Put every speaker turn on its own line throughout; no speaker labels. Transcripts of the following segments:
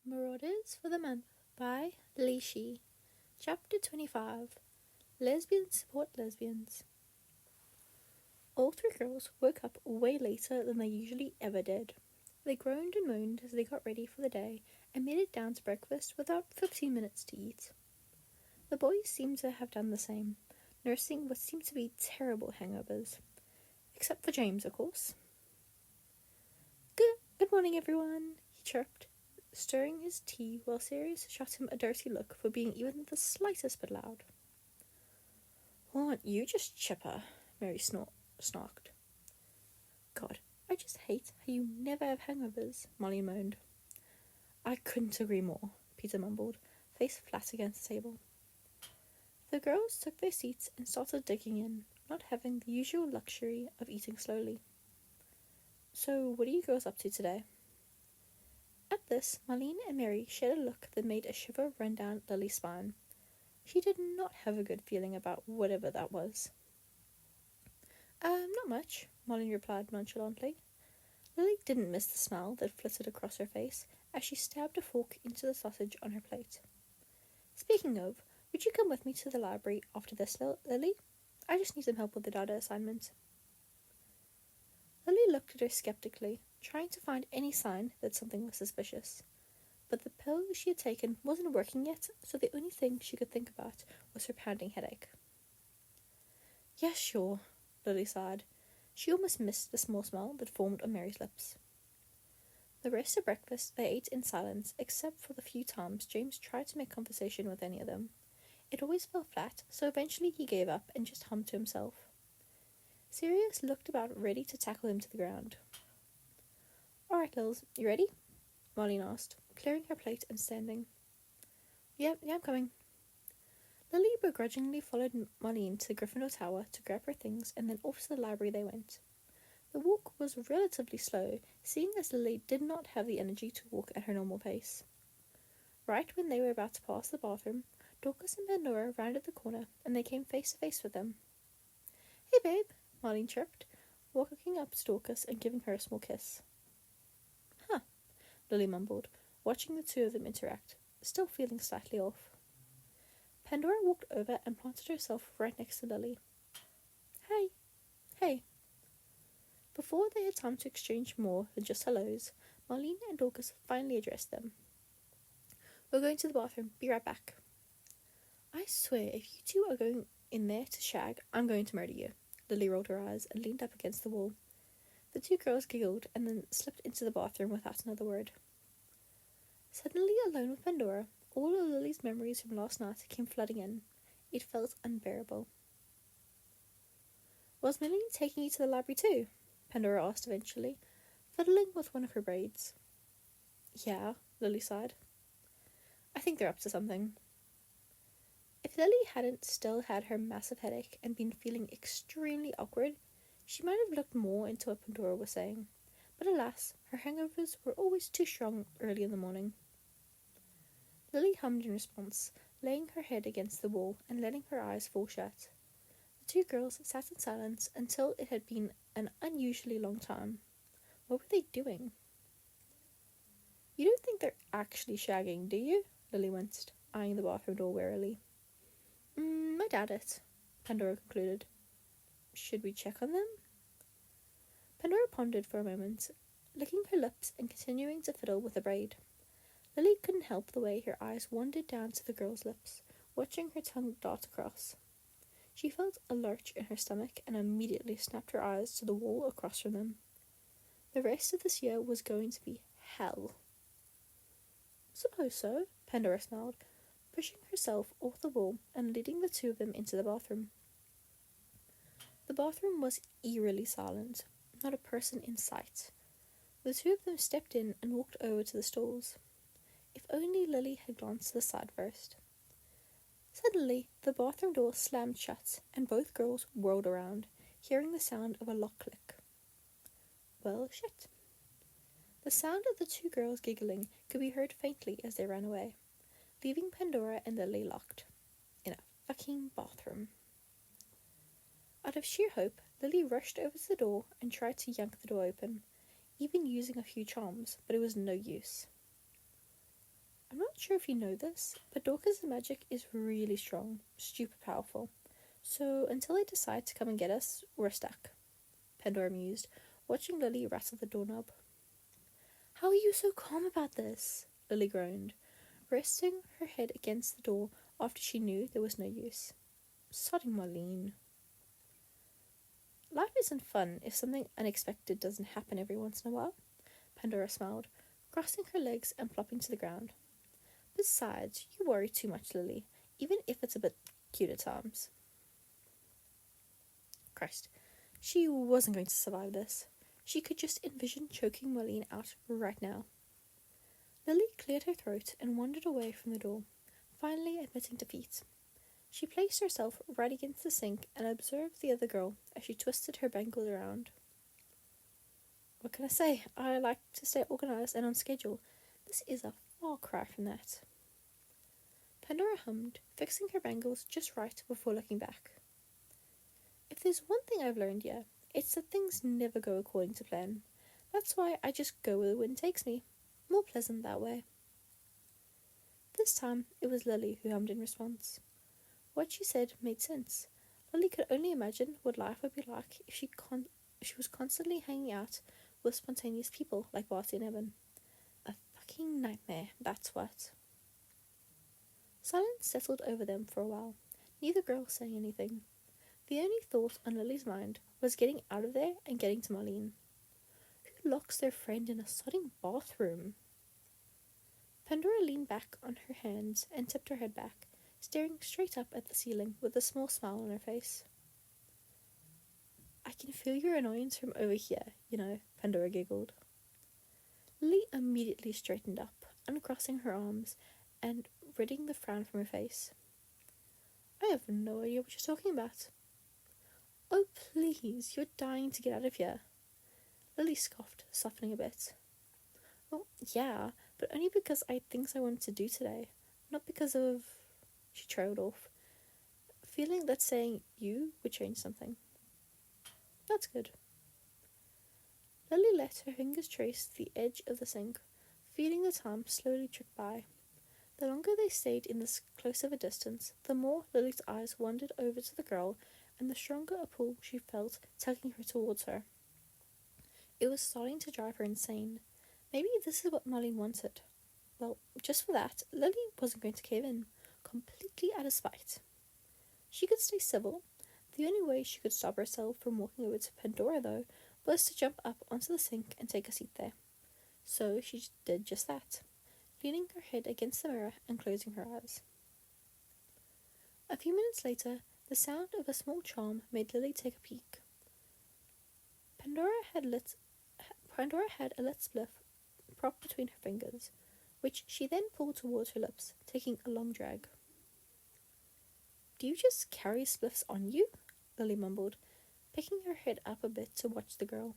Marauders for the Month by lishiee. Chapter 25. Lesbians Support Lesbians. All three girls woke up way later than they usually ever did. They groaned and moaned as they got ready for the day and made it down to breakfast with about 15 minutes to eat. The boys seemed to have done the same, nursing what seemed to be terrible hangovers. Except for James, of course. Good morning, everyone, he chirped, stirring his tea while Sirius shot him a dirty look for being even the slightest bit loud. "Aren't you just chipper?" Mary snarked. "God, I just hate how you never have hangovers," Molly moaned. "I couldn't agree more," Peter mumbled, face flat against the table. The girls took their seats and started digging in, not having the usual luxury of eating slowly. "So, what are you girls up to today?" At this, Marlene and Mary shared a look that made a shiver run down Lily's spine. She did not have a good feeling about whatever that was. Not much," Marlene replied nonchalantly. Lily didn't miss the smile that flitted across her face as she stabbed a fork into the sausage on her plate. "Speaking of, would you come with me to the library after this, Lily? I just need some help with the data assignment." Lily looked at her skeptically, trying to find any sign that something was suspicious. But the pill she had taken wasn't working yet, so the only thing she could think about was her pounding headache. "Yes, sure," Lily sighed. She almost missed the small smile that formed on Mary's lips. The rest of breakfast they ate in silence, except for the few times James tried to make conversation with any of them. It always fell flat, so eventually he gave up and just hummed to himself. Sirius looked about ready to tackle him to the ground. "Alright, Lils, you ready?" Marlene asked, clearing her plate and standing. Yeah, I'm coming." Lily begrudgingly followed Marlene to the Gryffindor Tower to grab her things, and then off to the library they went. The walk was relatively slow, seeing as Lily did not have the energy to walk at her normal pace. Right when they were about to pass the bathroom, Dorcas and Pandora rounded the corner, and they came face to face with them. "Hey, babe," Marlene chirped, walking up to Dorcas and giving her a small kiss. "Huh," Lily mumbled, watching the two of them interact, still feeling slightly off. Pandora walked over and planted herself right next to Lily. "Hey." "Hey." Before they had time to exchange more than just hellos, Marlene and Dorcas finally addressed them. "We're going to the bathroom. Be right back." "I swear, if you two are going in there to shag, I'm going to murder you." Lily rolled her eyes and leaned up against the wall. The two girls giggled and then slipped into the bathroom without another word. Suddenly alone with Pandora, all of Lily's memories from last night came flooding in. It felt unbearable. "Was Millie taking you to the library too?" Pandora asked eventually, fiddling with one of her braids. "Yeah," Lily sighed. "I think they're up to something." If Lily hadn't still had her massive headache and been feeling extremely awkward, she might have looked more into what Pandora was saying. But alas, her hangovers were always too strong early in the morning. Lily hummed in response, laying her head against the wall and letting her eyes fall shut. The two girls sat in silence until it had been an unusually long time. What were they doing? "You don't think they're actually shagging, do you?" Lily winced, eyeing the bathroom door warily. I doubt it," Pandora concluded. "Should we check on them?" Pandora pondered for a moment, licking her lips and continuing to fiddle with the braid. Lily couldn't help the way her eyes wandered down to the girl's lips, watching her tongue dart across. She felt a lurch in her stomach and immediately snapped her eyes to the wall across from them. The rest of this year was going to be hell. "Suppose so," Pandora smiled, pushing herself off the wall and leading the two of them into the bathroom. The bathroom was eerily silent, not a person in sight. The two of them stepped in and walked over to the stalls. If only Lily had glanced to the side first. Suddenly, the bathroom door slammed shut, and both girls whirled around, hearing the sound of a lock click. Well, shit. The sound of the two girls giggling could be heard faintly as they ran away, leaving Pandora and Lily locked in a fucking bathroom. Out of sheer hope, Lily rushed over to the door and tried to yank the door open, even using a few charms, but it was no use. I'm not sure if you know this, but Dorcas' magic is really strong, stupid powerful. So until they decide to come and get us, we're stuck. Pandora mused, watching Lily rattle the doorknob. How are you so calm about this? Lily groaned, resting her head against the door after she knew there was no use. Sodding Marlene. Life isn't fun if something unexpected doesn't happen every once in a while, Pandora smiled, crossing her legs and plopping to the ground. Besides, you worry too much, Lily, even if it's a bit cute at times. Christ, she wasn't going to survive this. She could just envision choking Marlene out right now. Lily cleared her throat and wandered away from the door, finally admitting defeat. She placed herself right against the sink and observed the other girl as she twisted her bangles around. What can I say? I like to stay organised and on schedule. This is a far cry from that. Pandora hummed, fixing her bangles just right before looking back. If there's one thing I've learned here, it's that things never go according to plan. That's why I just go where the wind takes me. More pleasant that way. This time, it was Lily who hummed in response. What she said made sense. Lily could only imagine what life would be like if she was constantly hanging out with spontaneous people like Barty and Evan. A fucking nightmare, that's what. Silence settled over them for a while, neither girl saying anything. The only thought on Lily's mind was getting out of there and getting to Marlene. Who locks their friend in a sodding bathroom? Pandora leaned back on her hands and tipped her head back, staring straight up at the ceiling with a small smile on her face. I can feel your annoyance from over here, you know, Pandora giggled. Lily immediately straightened up, uncrossing her arms and ridding the frown from her face. I have no idea what you're talking about. Oh, please, you're dying to get out of here. Lily scoffed, softening a bit. Well, yeah, but only because I had things I wanted to do today, not because of... She trailed off, feeling that saying you would change something. That's good. Lily let her fingers trace the edge of the sink, feeling the time slowly trick by. The longer they stayed in this close of a distance, the more Lily's eyes wandered over to the girl, and the stronger a pull she felt tugging her towards her. It was starting to drive her insane. Maybe this is what Marlene wanted. Well, just for that, Lily wasn't going to cave in, completely out of spite. She could stay civil. The only way she could stop herself from walking over to Pandora, though, was to jump up onto the sink and take a seat there. So she did just that, leaning her head against the mirror and closing her eyes. A few minutes later, the sound of a small charm made Lily take a peek. Pandora had a lit spliff propped between her fingers, which she then pulled towards her lips, taking a long drag. Do you just carry spliffs on you? Lily mumbled, picking her head up a bit to watch the girl.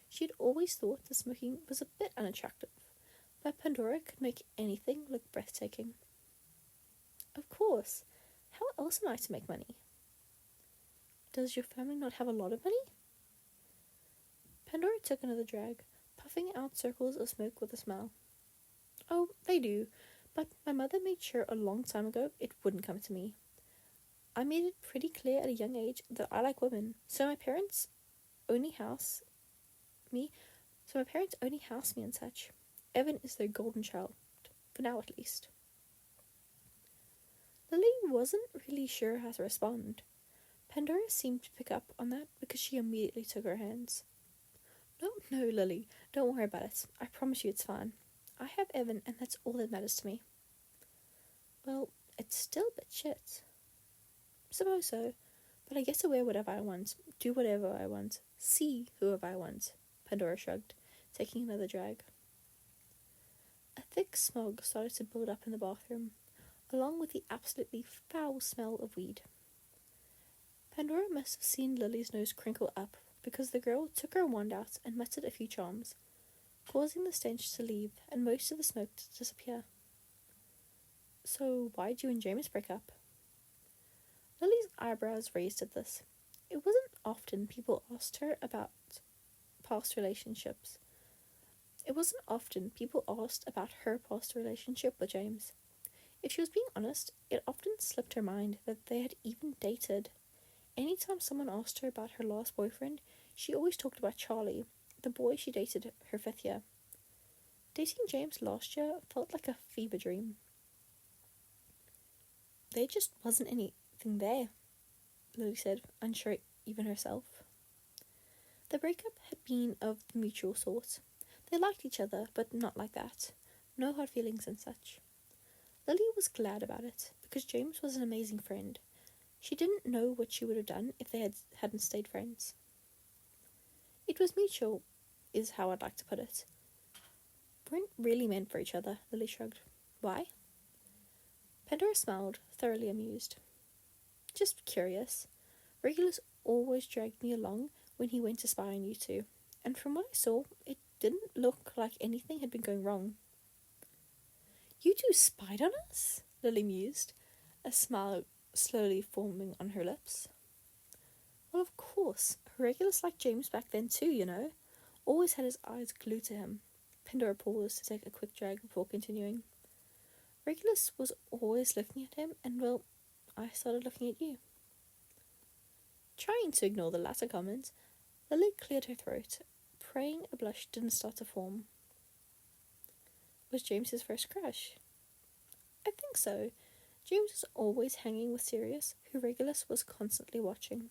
She had always thought the smoking was a bit unattractive, but Pandora could make anything look breathtaking. Of course. How else am I to make money? Does your family not have a lot of money? Pandora took another drag, puffing out circles of smoke with a smile. Oh, they do, but my mother made sure a long time ago it wouldn't come to me. I made it pretty clear at a young age that I like women, so my parents only house me and such. Evan is their golden child, for now at least. Lily wasn't really sure how to respond. Pandora seemed to pick up on that because she immediately took her hands. No, Lily, don't worry about it. I promise you it's fine. I have Evan, and that's all that matters to me. Well, it's still a bit shit. Suppose so, but I get to wear whatever I want, do whatever I want, see whoever I want, Pandora shrugged, taking another drag. A thick smog started to build up in the bathroom, along with the absolutely foul smell of weed. Pandora must have seen Lily's nose crinkle up, because the girl took her wand out and muttered a few charms, causing the stench to leave and most of the smoke to disappear. So why'd you and James break up? Lily's eyebrows raised at this. It wasn't often people asked her about past relationships. It wasn't often people asked about her past relationship with James. If she was being honest, it often slipped her mind that they had even dated. Anytime someone asked her about her last boyfriend, she always talked about Charlie, the boy she dated her 5th year. Dating James last year felt like a fever dream. There just wasn't anything there, Lily said, unsure even herself. The breakup had been of the mutual sort. They liked each other, but not like that. No hard feelings and such. Lily was glad about it, because James was an amazing friend. She didn't know what she would have done if they hadn't stayed friends. It was mutual, is how I'd like to put it. Weren't really meant for each other, Lily shrugged. Why? Pandora smiled, thoroughly amused. Just curious. Regulus always dragged me along when he went to spy on you two, and from what I saw, it didn't look like anything had been going wrong. You two spied on us? Lily mused, a smile slowly forming on her lips. Well, of course. Regulus liked James back then too, you know. Always had his eyes glued to him. Pandora paused to take a quick drag before continuing. Regulus was always looking at him, and well, I started looking at you. Trying to ignore the latter comment, Lily cleared her throat, praying a blush didn't start to form. Was James his first crush? I think so. James was always hanging with Sirius, who Regulus was constantly watching.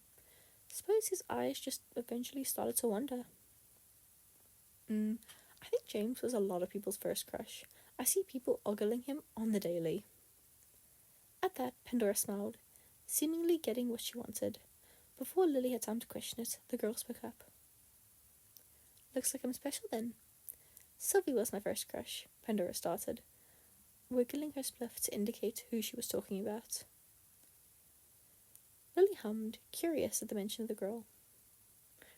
Suppose his eyes just eventually started to wander. I think James was a lot of people's first crush. I see people ogling him on the daily. At that, Pandora smiled, seemingly getting what she wanted. Before Lily had time to question it, the girl spoke up. Looks like I'm special then. Sylvie was my first crush, Pandora started, wiggling her spliff to indicate who she was talking about. Lily hummed, curious at the mention of the girl.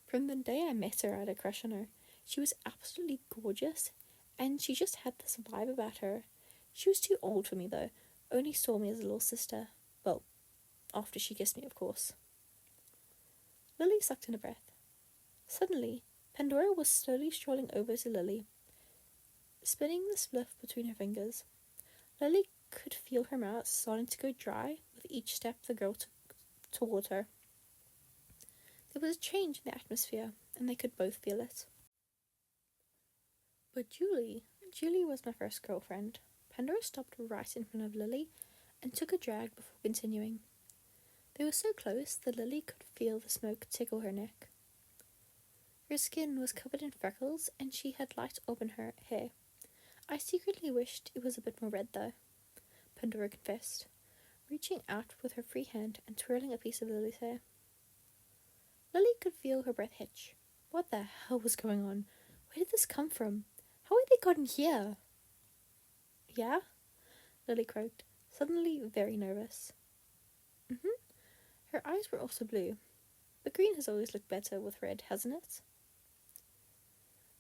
From the day I met her, I had a crush on her. She was absolutely gorgeous, and she just had this vibe about her. She was too old for me, though, only saw me as a little sister. Well, after she kissed me, of course. Lily sucked in a breath. Suddenly, Pandora was slowly strolling over to Lily, spinning the spliff between her fingers. Lily could feel her mouth starting to go dry with each step the girl took toward her. There was a change in the atmosphere, and they could both feel it. But Julie was my first girlfriend. Pandora stopped right in front of Lily and took a drag before continuing. They were so close that Lily could feel the smoke tickle her neck. Her skin was covered in freckles, and she had light auburn hair. I secretly wished it was a bit more red, though, Pandora confessed, reaching out with her free hand and twirling a piece of Lily's hair. Lily could feel her breath hitch. What the hell was going on? Where did this come from? How had they gotten here? Yeah? Lily croaked, suddenly very nervous. Her eyes were also blue, but green has always looked better with red, hasn't it?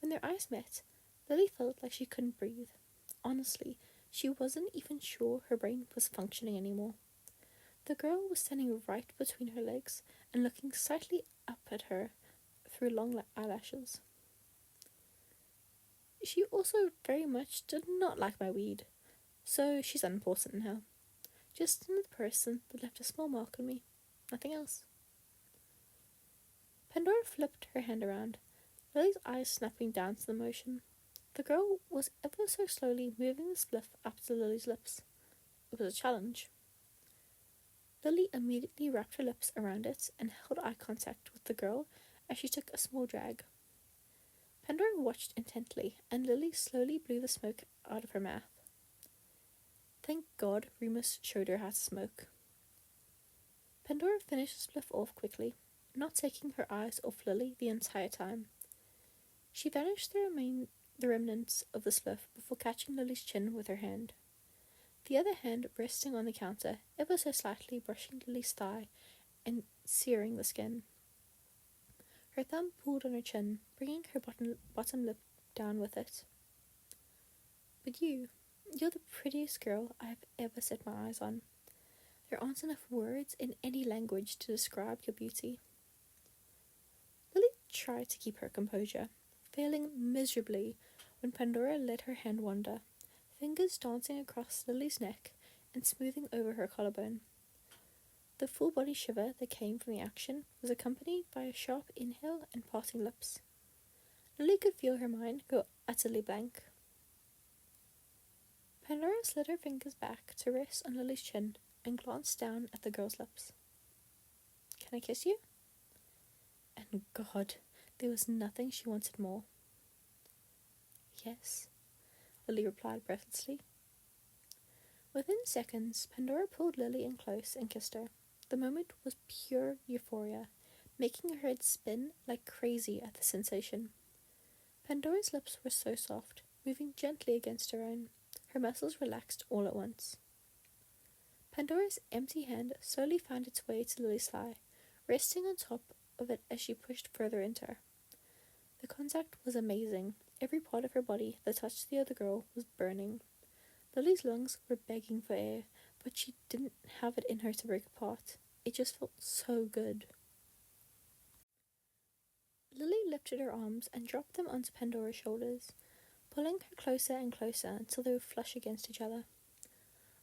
When their eyes met, Lily felt like she couldn't breathe. Honestly, she wasn't even sure her brain was functioning anymore. The girl was standing right between her legs and looking slightly up at her through long eyelashes. She also very much did not like my weed, so she's unimportant now. Just another person that left a small mark on me. Nothing else. Pandora flipped her hand around, Lily's eyes snapping down to the motion. The girl was ever so slowly moving the spliff up to Lily's lips. It was a challenge. Lily immediately wrapped her lips around it and held eye contact with the girl as she took a small drag. Pandora watched intently, and Lily slowly blew the smoke out of her mouth. Thank God Remus showed her how to smoke. Pandora finished the spliff off quickly, not taking her eyes off Lily the entire time. She vanished the remnants of the spliff before catching Lily's chin with her hand, the other hand resting on the counter, ever so slightly brushing Lily's thigh and searing the skin. Her thumb pulled on her chin, bringing her bottom lip down with it. But you're the prettiest girl I have ever set my eyes on. There aren't enough words in any language to describe your beauty. Lily tried to keep her composure, failing miserably when Pandora let her hand wander, fingers dancing across Lily's neck and smoothing over her collarbone. The full body shiver that came from the action was accompanied by a sharp inhale and parting lips. Lily could feel her mind go utterly blank. Pandora slid her fingers back to rest on Lily's chin and glanced down at the girl's lips. "Can I kiss you?" And God, there was nothing she wanted more. "Yes," Lily replied breathlessly. Within seconds, Pandora pulled Lily in close and kissed her. The moment was pure euphoria, making her head spin like crazy at the sensation. Pandora's lips were so soft, moving gently against her own. Her muscles relaxed all at once. Pandora's empty hand slowly found its way to Lily's thigh, resting on top of it as she pushed further into her. The contact was amazing. Every part of her body that touched the other girl was burning. Lily's lungs were begging for air, but she didn't have it in her to break apart. It just felt so good. Lily lifted her arms and dropped them onto Pandora's shoulders, pulling her closer and closer until they were flush against each other.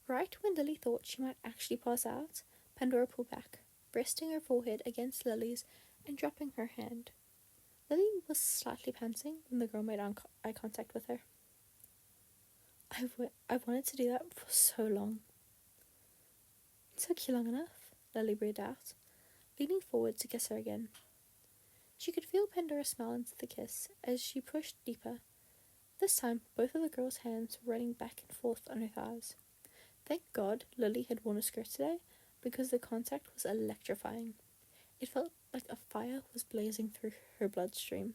Right when Lily thought she might actually pass out, Pandora pulled back, resting her forehead against Lily's and dropping her hand. Lily was slightly panting when the girl made eye contact with her. I've wanted to do that for so long. "It took you long enough," Lily breathed out, leaning forward to kiss her again. She could feel Pandora smile into the kiss as she pushed deeper. This time, both of the girl's hands were running back and forth on her thighs. Thank God Lily had worn a skirt today, because the contact was electrifying. It felt like a fire was blazing through her bloodstream.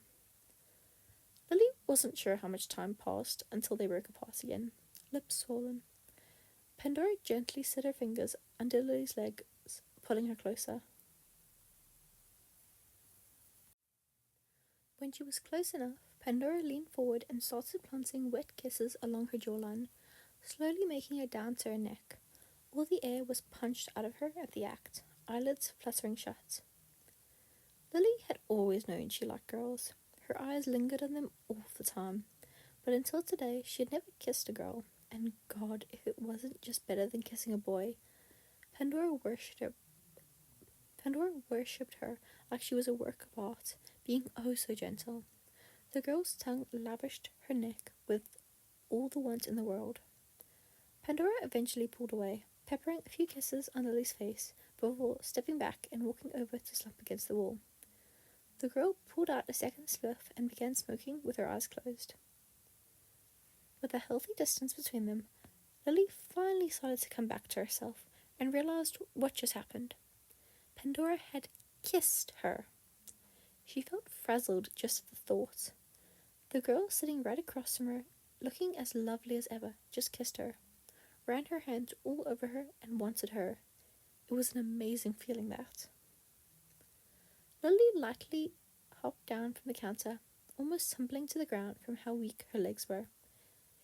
Lily wasn't sure how much time passed until they broke apart again, lips swollen. Pandora gently slid her fingers under Lily's legs, pulling her closer. When she was close enough, Pandora leaned forward and started planting wet kisses along her jawline, slowly making her down to her neck. All the air was punched out of her at the act, eyelids fluttering shut. Lily had always known she liked girls. Her eyes lingered on them all the time, but until today she had never kissed a girl, and God, if it wasn't just better than kissing a boy. Pandora worshipped her like she was a work of art, being oh so gentle. The girl's tongue lavished her neck with all the want in the world. Pandora eventually pulled away, peppering a few kisses on Lily's face before stepping back and walking over to slump against the wall. The girl pulled out a second spliff and began smoking with her eyes closed. With a healthy distance between them, Lily finally started to come back to herself and realized what just happened. Pandora had kissed her. She felt frazzled just at the thought. The girl sitting right across from her, looking as lovely as ever, just kissed her, ran her hands all over her and wanted her. It was an amazing feeling, that. Lily lightly hopped down from the counter, almost tumbling to the ground from how weak her legs were.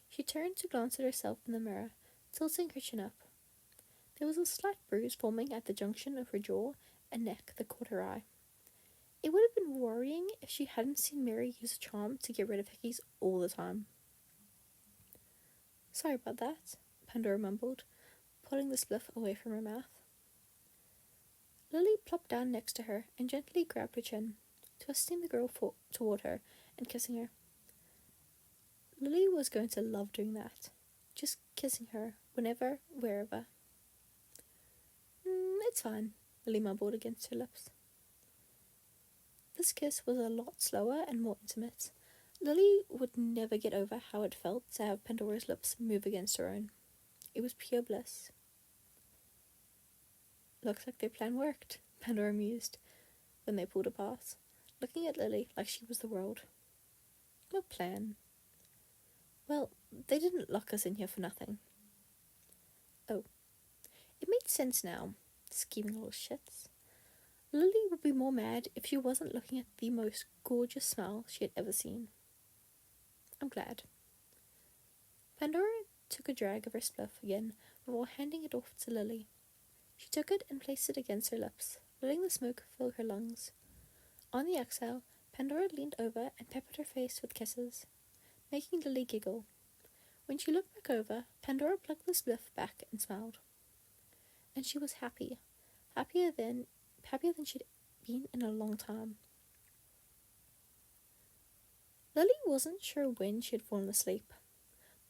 She turned to glance at herself in the mirror, tilting her chin up. There was a slight bruise forming at the junction of her jaw and neck that caught her eye. It would have been worrying if she hadn't seen Mary use a charm to get rid of hickeys all the time. "Sorry about that," Pandora mumbled, pulling the spliff away from her mouth. Lily plopped down next to her and gently grabbed her chin, twisting the girl toward her and kissing her. Lily was going to love doing that, just kissing her whenever, wherever. It's fine," Lily mumbled against her lips. This kiss was a lot slower and more intimate. Lily would never get over how it felt to have Pandora's lips move against her own. It was pure bliss. "Looks like their plan worked," Pandora mused when they pulled apart, looking at Lily like she was the world. "What plan?" "Well, they didn't lock us in here for nothing." "Oh, it made sense now. Scheming little shits." Lily would be more mad if she wasn't looking at the most gorgeous smile she had ever seen. "I'm glad." Pandora took a drag of her spliff again before handing it off to Lily. She took it and placed it against her lips, letting the smoke fill her lungs. On the exhale, Pandora leaned over and peppered her face with kisses. making Lily giggle. When she looked back over, Pandora plucked the spliff back and smiled. And she was happy. Happier than she'd been in a long time. Lily wasn't sure when she had fallen asleep,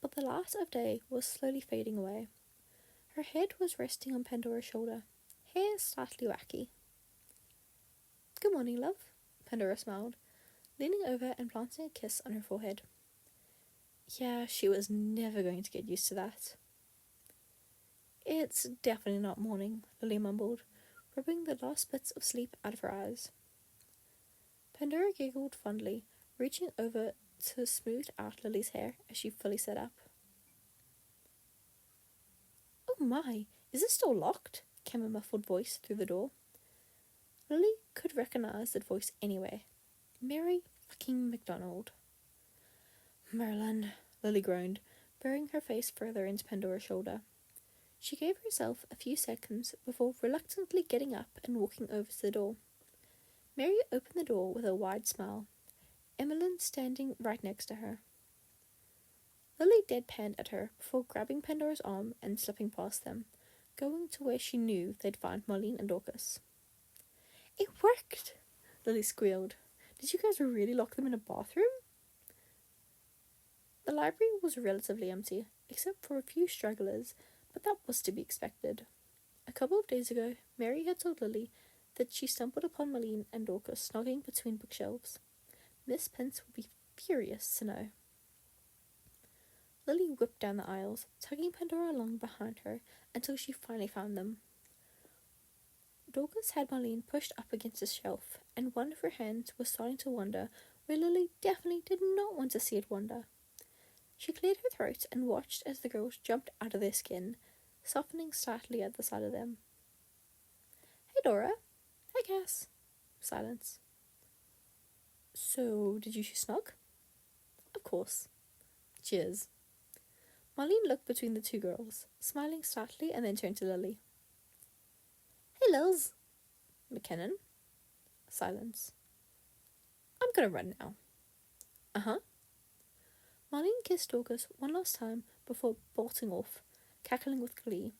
but the light of day was slowly fading away. Her head was resting on Pandora's shoulder, hair slightly wacky. "Good morning, love," Pandora smiled, leaning over and planting a kiss on her forehead. Yeah, she was never going to get used to that. "It's definitely not morning," Lily mumbled, rubbing the last bits of sleep out of her eyes. Pandora giggled fondly, reaching over to smooth out Lily's hair as she fully sat up. "Oh my, is this door locked?" came a muffled voice through the door. Lily could recognize that voice anyway. Mary fucking McDonald. "Merlin," Lily groaned, burying her face further into Pandora's shoulder. She gave herself a few seconds before reluctantly getting up and walking over to the door. Mary opened the door with a wide smile, Emmeline standing right next to her. Lily deadpanned at her before grabbing Pandora's arm and slipping past them, going to where she knew they'd find Marlene and Dorcas. "It worked!" Lily squealed. "Did you guys really lock them in a bathroom?" The library was relatively empty, except for a few stragglers, but that was to be expected. A couple of days ago, Mary had told Lily that she stumbled upon Marlene and Dorcas snogging between bookshelves. Miss Pence would be furious to know. Lily whipped down the aisles, tugging Pandora along behind her until she finally found them. Dorcas had Marlene pushed up against a shelf, and one of her hands was starting to wander where Lily definitely did not want to see it wander. She cleared her throat and watched as the girls jumped out of their skin, softening slightly at the sight of them. "Hey, Dora." "Hi, Cass." Silence. "So, did you snog?" "Of course." "Cheers." Marlene looked between the two girls, smiling slightly, and then turned to Lily. "Hey, Lils." "McKinnon." Silence. "I'm gonna run now." "Uh-huh." Marlene kissed Dorcas one last time before bolting off, cackling with glee.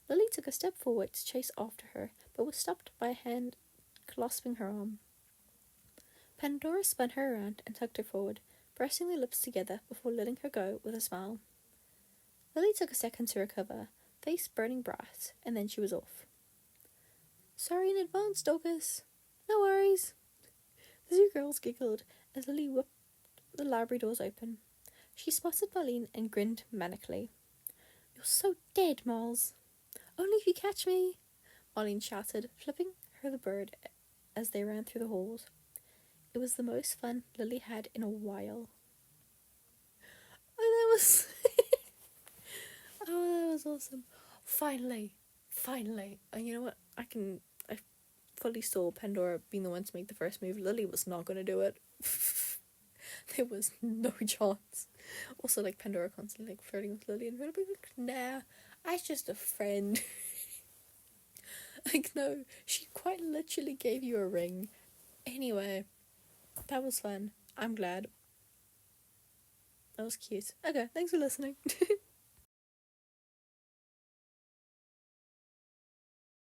Lily took a step forward to chase after her, but was stopped by a hand clasping her arm. Pandora spun her around and tugged her forward, pressing their lips together before letting her go with a smile. Lily took a second to recover, face burning bright, and then she was off. "Sorry in advance, Dorcas." "No worries." The two girls giggled as Lily whipped the library doors open. She spotted Marlene and grinned manically. "You're so dead, Miles." "Only if you catch me," Marlene shouted, flipping her the bird as they ran through the halls. It was the most fun Lily had in a while. Oh, that was... oh, that was awesome. Finally. And you know what? I fully saw Pandora being the one to make the first move. Lily was not going to do it. There was no chance. Also, like, Pandora constantly, like, flirting with Lily, and Lily be like, "Nah, I'm just a friend." Like, no, she quite literally gave you a ring. Anyway, that was fun. I'm glad. That was cute. Okay, thanks for listening.